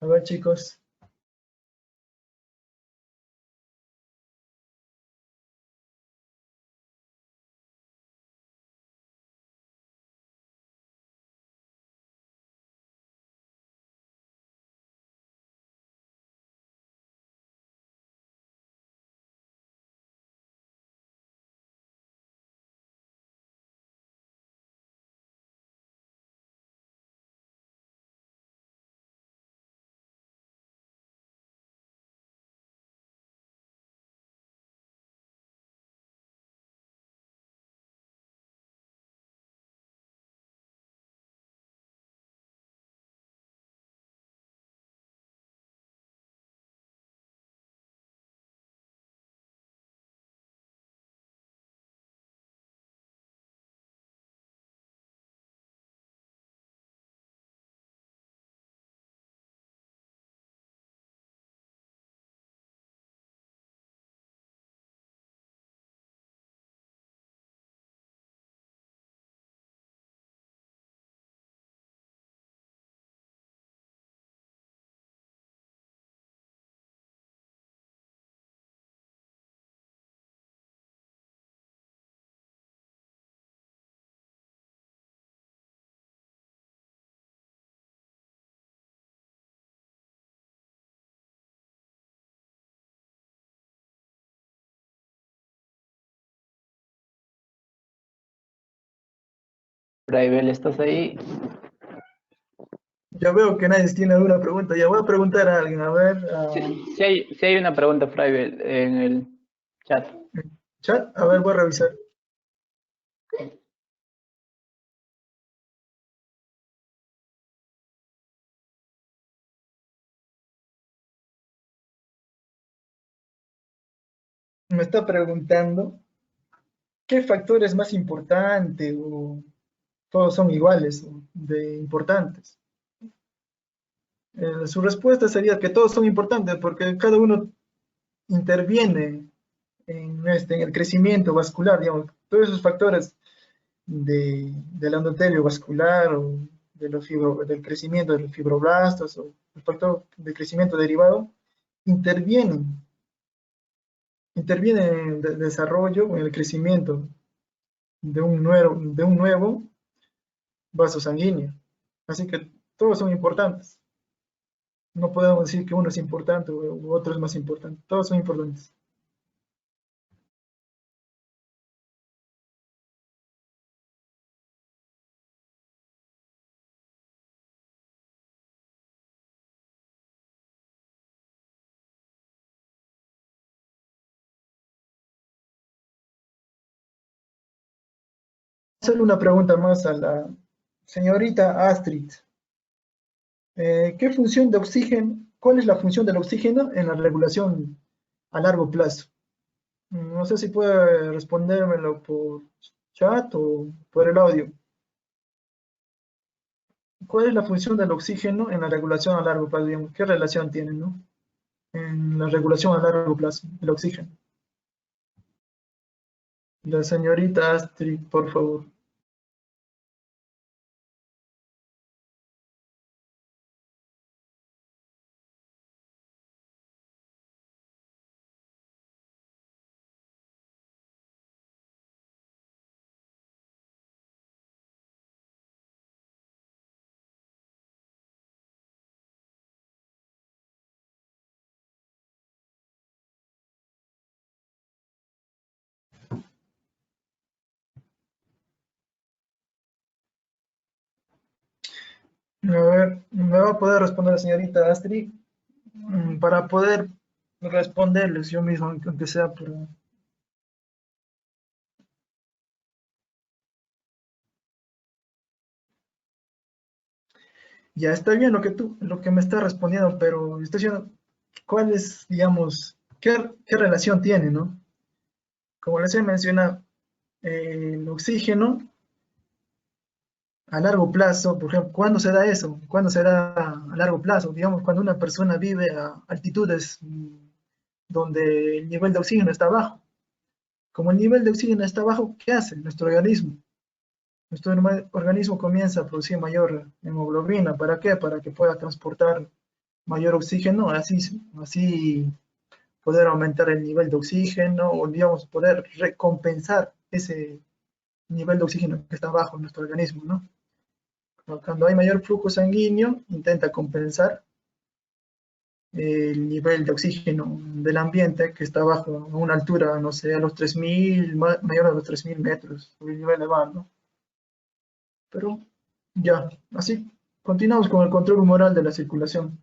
A ver, chicos. Fraibel, ¿estás ahí? Ya veo que nadie tiene alguna pregunta. Ya voy a preguntar a alguien. A ver, Sí hay una pregunta, Fraibel, en el chat. chat. A ver, voy a revisar. Me está preguntando qué factor es más importante o todos son iguales de importantes. Su respuesta sería que todos son importantes porque cada uno interviene en el crecimiento vascular, digamos, todos esos factores del endotelio vascular o del crecimiento de los fibroblastos o el factor de crecimiento derivado intervienen, intervienen en el desarrollo o en el crecimiento de un nuevo vaso sanguíneo. Así que todos son importantes. No podemos decir que uno es importante u otro es más importante. Todos son importantes. Hacerle una pregunta más a la señorita Astrid. ¿Qué función de oxígeno, cuál es la función del oxígeno en la regulación a largo plazo? No sé si puede respondérmelo por chat o por el audio. ¿Cuál es la función del oxígeno en la regulación a largo plazo? Digamos, ¿qué relación tiene, no? En la regulación a largo plazo, el oxígeno. La señorita Astrid, por favor. A ver, ¿me va a poder responder la señorita Astrid? Para poder responderles yo mismo, aunque sea por... Ya está bien lo que me está respondiendo, pero estoy diciendo, ¿cuál es, digamos, qué relación tiene, no? Como les he mencionado, el oxígeno a largo plazo, por ejemplo, ¿cuándo se da eso? ¿Cuándo se da a largo plazo? Digamos, cuando una persona vive a altitudes donde el nivel de oxígeno está bajo. Como el nivel de oxígeno está bajo, ¿qué hace nuestro organismo? Nuestro organismo comienza a producir mayor hemoglobina. ¿Para qué? Para que pueda transportar mayor oxígeno, así poder aumentar el nivel de oxígeno o, digamos, poder recompensar ese nivel de oxígeno que está bajo en nuestro organismo, ¿no? Cuando hay mayor flujo sanguíneo, intenta compensar el nivel de oxígeno del ambiente que está bajo a una altura, no sé, a los 3000, mayor a los 3000 metros sobre el nivel del mar, ¿no? Pero ya, así continuamos con el control humoral de la circulación.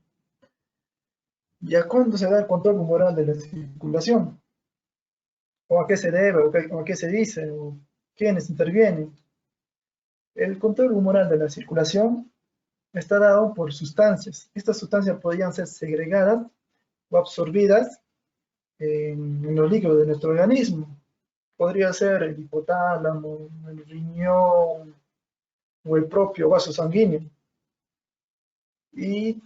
¿Ya cuándo se da el control humoral de la circulación? ¿O a qué se debe? ¿O a qué se dice? ¿O quiénes intervienen? El control humoral de la circulación está dado por sustancias. Estas sustancias podrían ser segregadas o absorbidas en los líquidos de nuestro organismo. Podría ser el hipotálamo, el riñón o el propio vaso sanguíneo. Y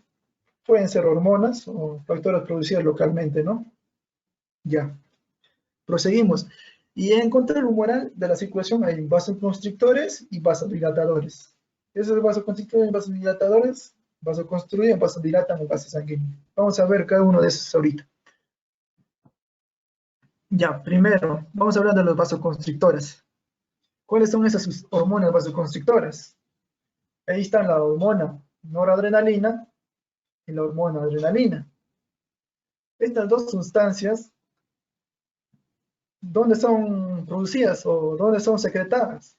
pueden ser hormonas o factores producidos localmente, ¿no? Ya, proseguimos. Y en control humoral de la circulación hay vasoconstrictores y vasodilatadores. Esos vasoconstrictores y vasodilatadores, vasoconstruyen, vasodilatan el vaso sanguíneo. Vamos a ver cada uno de esos ahorita. Ya, primero, vamos a hablar de los vasoconstrictores. ¿Cuáles son esas hormonas vasoconstrictoras? Ahí está la hormona noradrenalina y la hormona adrenalina. Estas dos sustancias, ¿dónde son producidas o dónde son secretadas?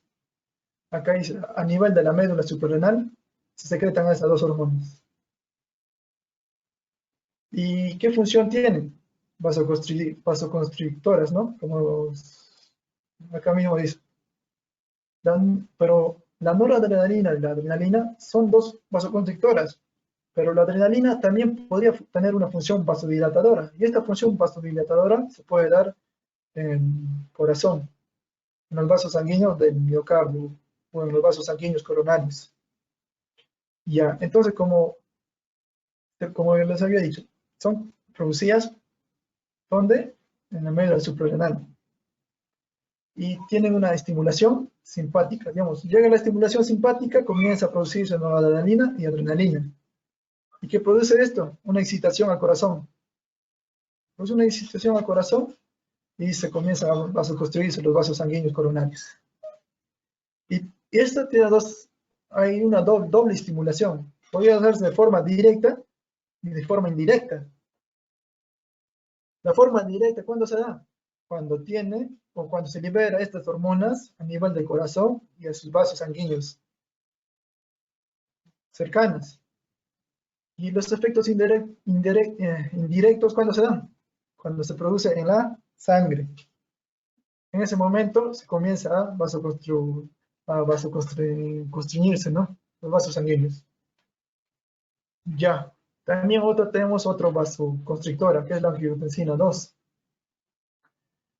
Acá dice, a nivel de la médula suprarrenal se secretan esas dos hormonas. ¿Y qué función tienen? Vasoconstrictoras, ¿no? Como acá mismo dice. Pero la noradrenalina y la adrenalina son dos vasoconstrictoras, pero la adrenalina también podría tener una función vasodilatadora, y esta función vasodilatadora se puede dar en el corazón, en los vasos sanguíneos del miocardio o en los vasos sanguíneos coronarios. Ya, entonces como les había dicho, son producidas ¿dónde? En la médula suprarrenal. Y tienen una estimulación simpática, digamos, llega la estimulación simpática, comienza a producirse noradrenalina y adrenalina. ¿Y qué produce esto? Una excitación al corazón. Produce una excitación al corazón y se comienza a vasoconstruirse los vasos sanguíneos coronarios. Y esto tiene hay una doble estimulación. Podría hacerse de forma directa y de forma indirecta. La forma directa, ¿cuándo se da? Cuando tiene o cuando se libera estas hormonas a nivel del corazón y de sus vasos sanguíneos cercanos. Y los efectos indirectos, ¿cuándo se dan? Cuando se produce en la sangre. En ese momento se comienza a vasoconstriñirse, ¿no? Los vasos sanguíneos. Ya. También tenemos otro vasoconstrictora, que es la angiotensina 2.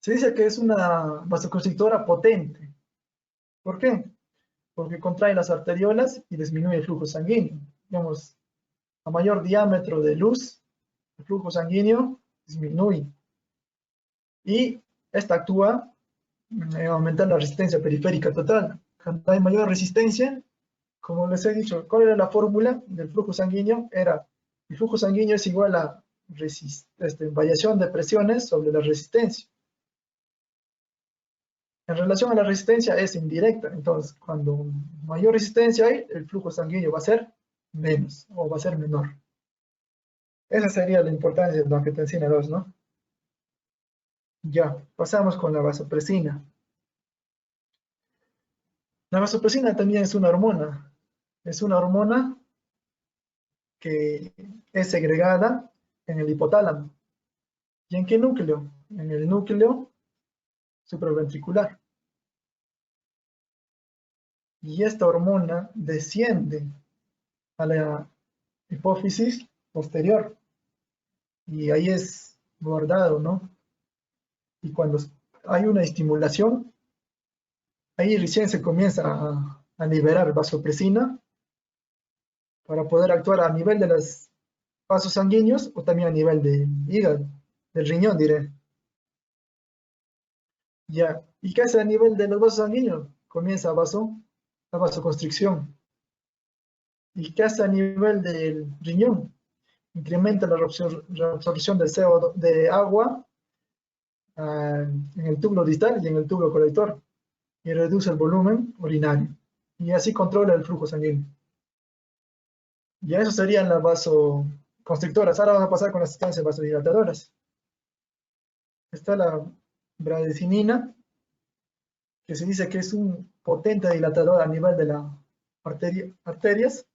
Se dice que es una vasoconstrictora potente. ¿Por qué? Porque contrae las arteriolas y disminuye el flujo sanguíneo. Digamos, a mayor diámetro de luz, el flujo sanguíneo disminuye. Y esta actúa en aumentar la resistencia periférica total. Cuando hay mayor resistencia, como les he dicho, ¿cuál era la fórmula del flujo sanguíneo? Era, el flujo sanguíneo es igual a variación de presiones sobre la resistencia. En relación a la resistencia es indirecta, entonces cuando mayor resistencia hay, el flujo sanguíneo va a ser menos o va a ser menor. Esa sería la importancia de la angiotensina 2, ¿no? Ya, pasamos con la vasopresina. La vasopresina también es una hormona. Es una hormona que es segregada en el hipotálamo. ¿Y en qué núcleo? En el núcleo supraventricular. Y esta hormona desciende a la hipófisis posterior. Y ahí es guardado, ¿no? Y cuando hay una estimulación, ahí recién se comienza a liberar vasopresina para poder actuar a nivel de los vasos sanguíneos o también a nivel del hígado, del riñón, diré. Ya. ¿Y qué hace a nivel de los vasos sanguíneos? Comienza la vasoconstricción. ¿Y qué hace a nivel del riñón? Incrementa la reabsorción de CO2, de agua en el túbulo distal y en el túbulo colector y reduce el volumen urinario. Y así controla el flujo sanguíneo. Y eso serían las vasoconstrictoras. Ahora vamos a pasar con las sustancias vasodilatadoras. Está la bradicinina, que se dice que es un potente dilatador a nivel de las arterias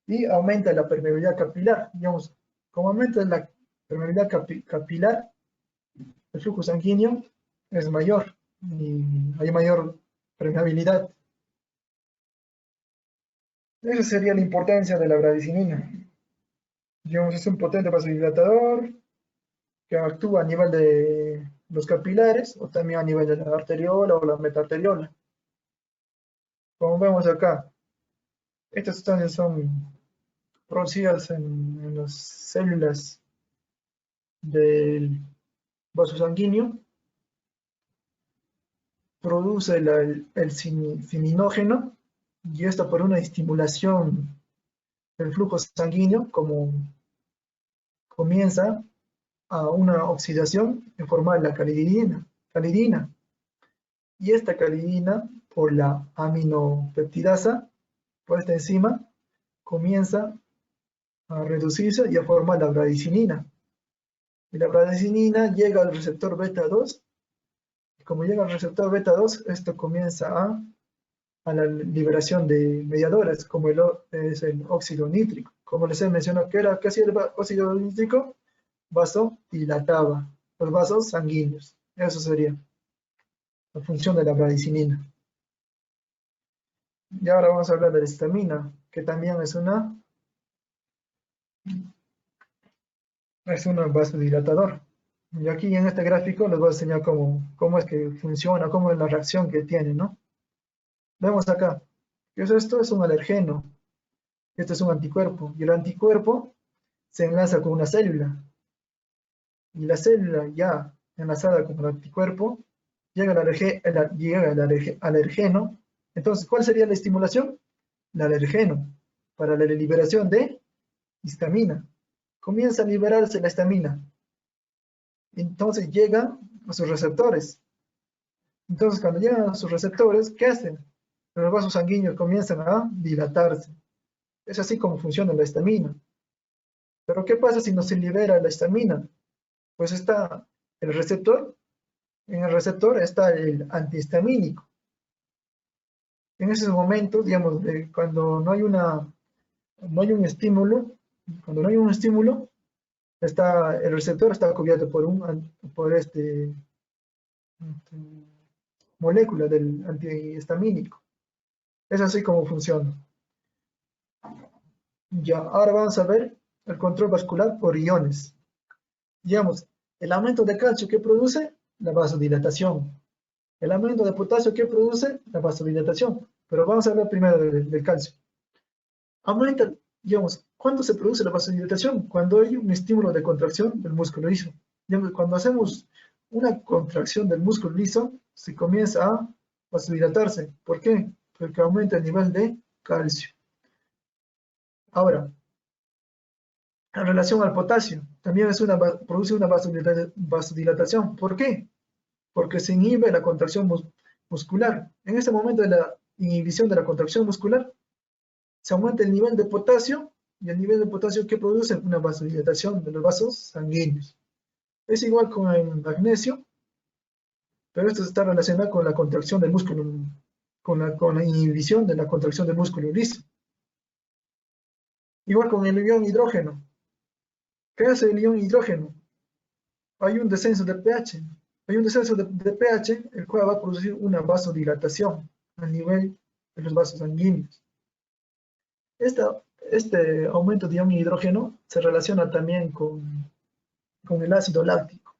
y aumenta la permeabilidad capilar. Digamos, como aumenta la permeabilidad capilar, el flujo sanguíneo es mayor y hay mayor permeabilidad. Esa sería la importancia de la bradicinina. Digamos, es un potente vasodilatador que actúa a nivel de los capilares o también a nivel de la arteriola o la metaarteriola. Como vemos acá, estas sustancias son producidas en las células del vaso sanguíneo, produce el cininógeno y esto por una estimulación del flujo sanguíneo, como comienza a una oxidación en formar la calidina. Y esta calidina, por la aminopeptidasa, por esta enzima, comienza a reducirse y a formar la bradicinina. Y la bradicinina llega al receptor beta 2. Y como llega al receptor beta 2, esto comienza a la liberación de mediadores, como es el óxido nítrico. Como les he mencionado, ¿qué hacía el óxido nítrico? Vasodilataba los vasos sanguíneos. Eso sería la función de la bradicinina. Y ahora vamos a hablar de la histamina, que también es una vasodilatador. Y aquí en este gráfico les voy a enseñar cómo es que funciona, cómo es la reacción que tiene, ¿no? Vemos acá, ¿qué es esto? Es un alergeno. Este es un anticuerpo. Y el anticuerpo se enlaza con una célula. Y la célula ya enlazada con el anticuerpo llega al alergeno. Entonces, ¿cuál sería la estimulación? El alergeno para la liberación de histamina. Comienza a liberarse la histamina. Entonces llega a sus receptores. Entonces, cuando llegan a sus receptores, ¿qué hacen? Los vasos sanguíneos comienzan a dilatarse. Es así como funciona la histamina. Pero ¿qué pasa si no se libera la histamina? Pues está el receptor, en el receptor está el antihistamínico. En esos momentos, digamos, cuando no hay un estímulo, el receptor está cubierto por molécula del antihistamínico. Es así como funciona. Ya, ahora vamos a ver el control vascular por iones. Digamos, el aumento de calcio que produce la vasodilatación. El aumento de potasio que produce la vasodilatación. Pero vamos a hablar primero del calcio. Aumenta, digamos, ¿cuándo se produce la vasodilatación? Cuando hay un estímulo de contracción del músculo liso. Digamos, cuando hacemos una contracción del músculo liso, se comienza a vasodilatarse. ¿Por qué? Porque aumenta el nivel de calcio. Ahora, en relación al potasio, también produce una vasodilatación. ¿Por qué? Porque se inhibe la contracción muscular. En este momento de la inhibición de la contracción muscular, se aumenta el nivel de potasio y el nivel de potasio que produce una vasodilatación de los vasos sanguíneos. Es igual con el magnesio, pero esto está relacionado con la contracción del músculo, con la inhibición de la contracción del músculo liso. Igual con el ion hidrógeno. ¿Qué hace el ion hidrógeno? Hay un descenso de pH. Hay un descenso de pH, el cual va a producir una vasodilatación a nivel de los vasos sanguíneos. Este aumento de ion hidrógeno se relaciona también con el ácido láctico.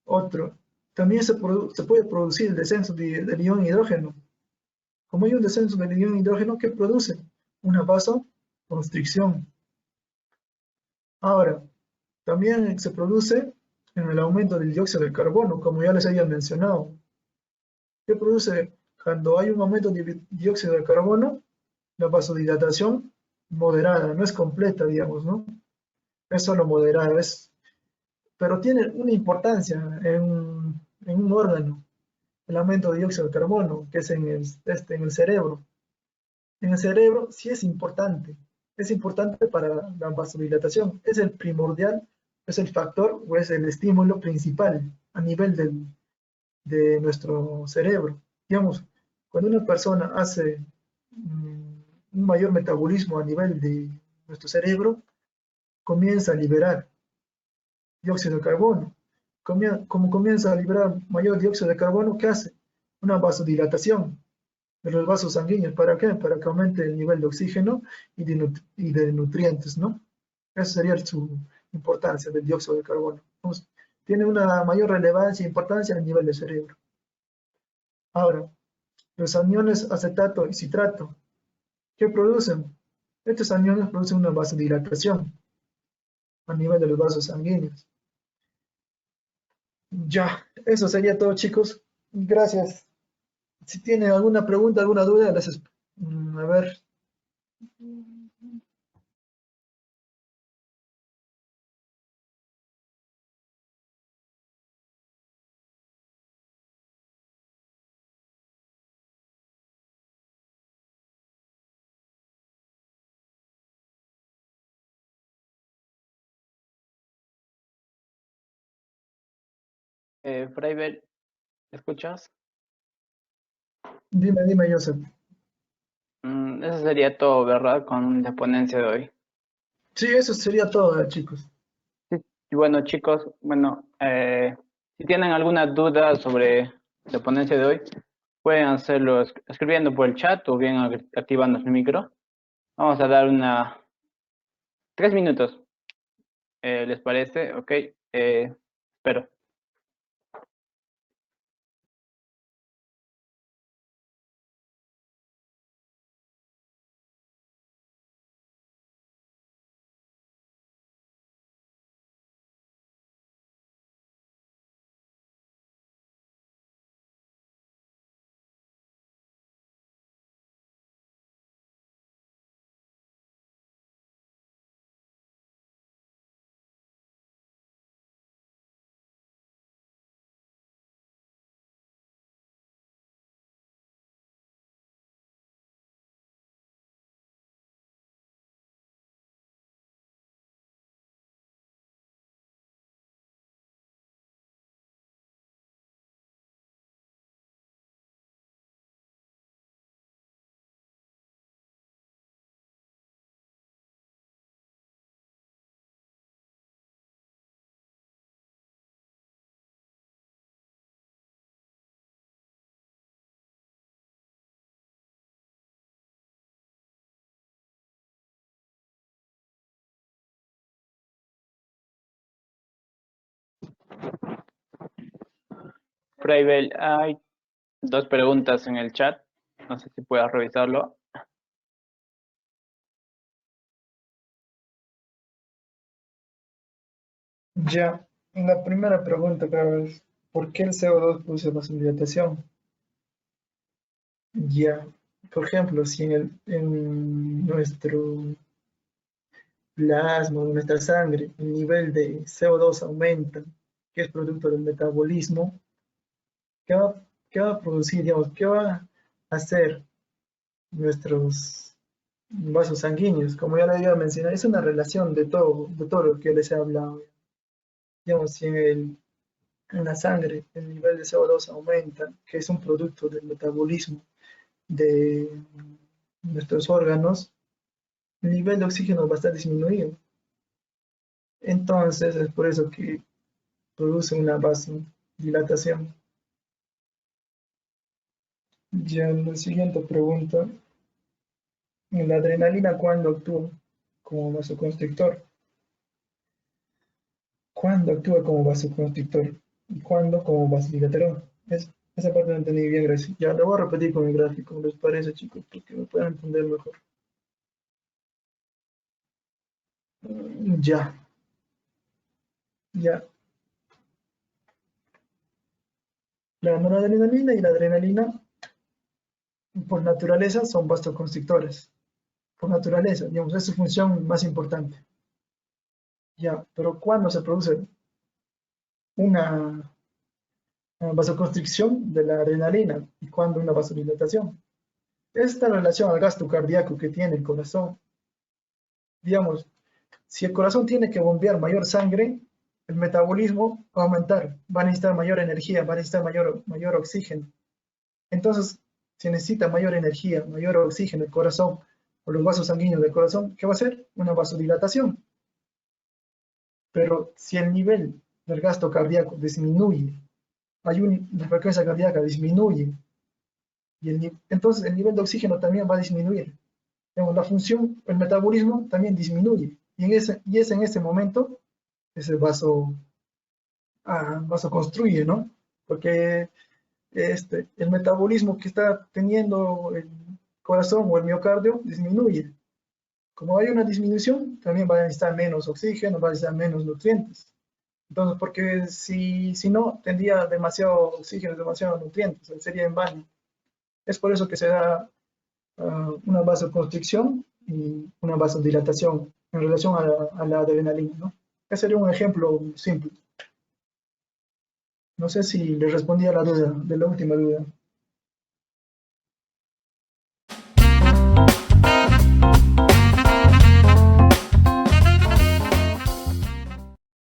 Otro, también se puede producir el descenso del ion hidrógeno. Como hay un descenso del ion hidrógeno, ¿qué produce? Una vasoconstricción. Ahora, también se produce en el aumento del dióxido de carbono, como ya les había mencionado. ¿Qué produce cuando hay un aumento de dióxido de carbono? La vasodilatación moderada, no es completa, digamos, ¿no? Es solo moderada, pero tiene una importancia en un órgano, el aumento de dióxido de carbono, que es en el cerebro. En el cerebro sí es importante para la vasodilatación, es el primordial, es el factor o es el estímulo principal a nivel de nuestro cerebro. Digamos, cuando una persona hace un mayor metabolismo a nivel de nuestro cerebro, comienza a liberar dióxido de carbono. Como comienza a liberar mayor dióxido de carbono, ¿qué hace? Una vasodilatación de los vasos sanguíneos. ¿Para qué? Para que aumente el nivel de oxígeno y de nutrientes, ¿no? Esa sería su importancia del dióxido de carbono. Entonces, tiene una mayor relevancia e importancia a nivel del cerebro. Ahora, los aniones acetato y citrato, ¿qué producen? Estos aniones producen una vasodilatación a nivel de los vasos sanguíneos. Ya, eso sería todo, chicos. Gracias. Si tienen alguna pregunta, alguna duda, a ver. Freiber, ¿escuchas? Dime, Joseph. Eso sería todo, ¿verdad? Con la ponencia de hoy. Sí, eso sería todo, chicos. Sí. Y bueno, chicos, bueno, si tienen alguna duda sobre la ponencia de hoy, pueden hacerlo escribiendo por el chat o bien activando el micro. Vamos a dar 3 minutos. ¿Les parece? Ok. Espero. Fraibel, hay dos preguntas en el chat. No sé si puedas revisarlo. Ya, la primera pregunta, claro, es ¿por qué el CO2 produce vasodilatación? Ya, por ejemplo, si en nuestro plasma, en nuestra sangre, el nivel de CO2 aumenta, que es producto del metabolismo, qué va a producir, digamos, qué va a hacer nuestros vasos sanguíneos? Como ya le había mencionado, es una relación de todo lo que les he hablado. Digamos, si en la sangre el nivel de CO2 aumenta, que es un producto del metabolismo de nuestros órganos, el nivel de oxígeno va a estar disminuido. Entonces es por eso que produce una vasodilatación. Ya en la siguiente pregunta, la adrenalina, ¿cuándo actúa como vasoconstrictor? ¿Cuándo actúa como vasoconstrictor? ¿Y cuándo como vasodilatador? Esa parte no entendí bien, gracias. Ya lo voy a repetir con el gráfico, ¿les parece, chicos? Porque me puedan entender mejor. Ya, ya. La noradrenalina y la adrenalina, por naturaleza, son vasoconstrictores. Por naturaleza, digamos, es su función más importante. Ya, pero ¿cuándo se produce una vasoconstricción de la adrenalina y cuándo una vasodilatación? Esta relación al gasto cardíaco que tiene el corazón, digamos, si el corazón tiene que bombear mayor sangre, el metabolismo va a aumentar, va a necesitar mayor energía, va a necesitar mayor oxígeno. Entonces, si necesita mayor energía, mayor oxígeno el corazón o los vasos sanguíneos del corazón, ¿qué va a hacer? Una vasodilatación. Pero si el nivel del gasto cardíaco disminuye, la frecuencia cardíaca disminuye, entonces el nivel de oxígeno también va a disminuir. Digamos, la función, el metabolismo también disminuye. Y es en ese momento que ese vaso construye, ¿no? Porque el metabolismo que está teniendo el corazón o el miocardio disminuye. Como hay una disminución, también va a necesitar menos oxígeno, va a necesitar menos nutrientes. Entonces, porque si no, tendría demasiado oxígeno, demasiados nutrientes, sería en vano. Es por eso que se da una vasoconstricción y una vasodilatación en relación a la adrenalina, ¿no? Ese sería un ejemplo simple. No sé si le respondí a la duda, de la última duda.